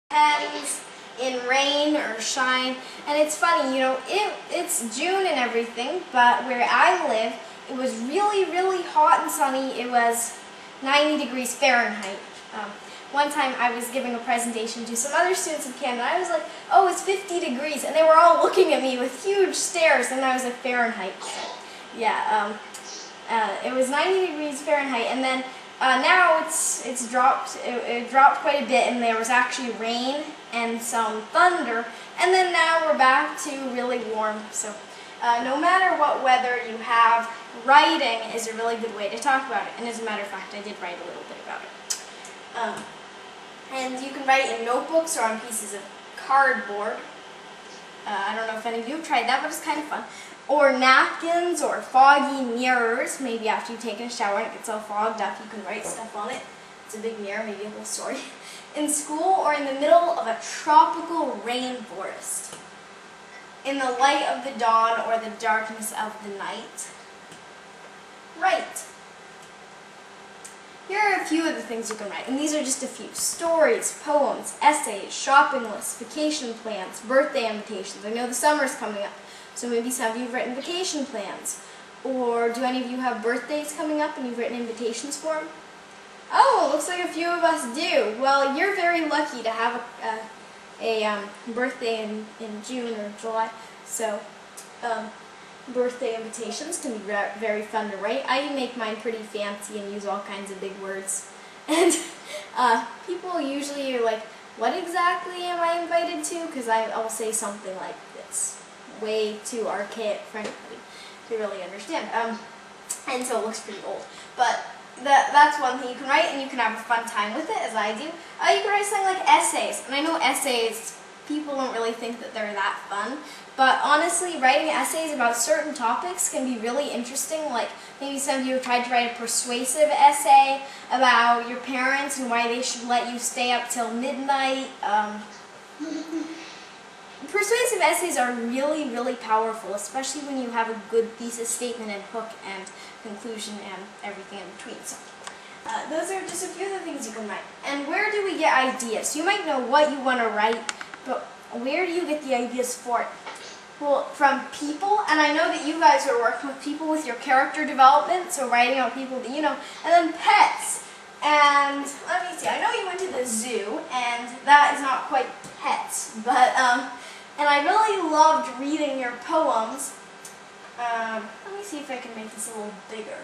Depends in rain or shine, and it's funny, you know, it's June and everything, but where I live, it was really hot and sunny. It was 90 degrees Fahrenheit. One time I was giving a presentation to some other students in Canada, and I was like, oh, it's 50 degrees, and they were all looking at me with huge stares, and I was like, Fahrenheit. Yeah, it was 90 degrees Fahrenheit, and then now it's dropped. It dropped quite a bit, and there was actually rain and some thunder. And then now we're back to really warm. So no matter what weather you have, writing is a really good way to talk about it. And as a matter of fact, I did write a little bit about it. And you can write in notebooks or on pieces of cardboard. I don't know if any of you have tried that, but it's kind of fun. Or napkins or foggy mirrors. Maybe after you've taken a shower and it gets all fogged up, you can write stuff on it. It's a big mirror, maybe a whole story. In school or in the middle of a tropical rainforest. In the light of the dawn or the darkness of the night. Write. Here are a few of the things you can write, and these are just a few. Stories, poems, essays, shopping lists, vacation plans, birthday invitations. I know the summer's coming up. So maybe some of you have written vacation plans. Or do any of you have birthdays coming up and you've written invitations for them? Oh, looks like a few of us do. Well, you're very lucky to have a birthday in June or July. So birthday invitations can be very fun to write. I make mine pretty fancy and use all kinds of big words. And people usually are like, what exactly am I invited to? Because I'll say something like this. Way too archaic for anybody to really understand. And so it looks pretty old. But that's one thing you can write, and you can have a fun time with it, as I do. You can write something like essays. And I know essays, people don't really think that they're that fun. But honestly, writing essays about certain topics can be really interesting. Like maybe some of you have tried to write a persuasive essay about your parents and why they should let you stay up till midnight. Persuasive essays are really powerful, especially when you have a good thesis statement and hook and conclusion and everything in between. So those are just a few of the things you can write. And where do we get ideas? You might know what you want to write, but where do you get the ideas for it? Well, from people, and I know that you guys are working with people with your character development, so writing about people that you know, and then pets. And let me see, I know you went to the zoo, and that is not quite pets, but and I really loved reading your poems. Let me see if I can make this a little bigger.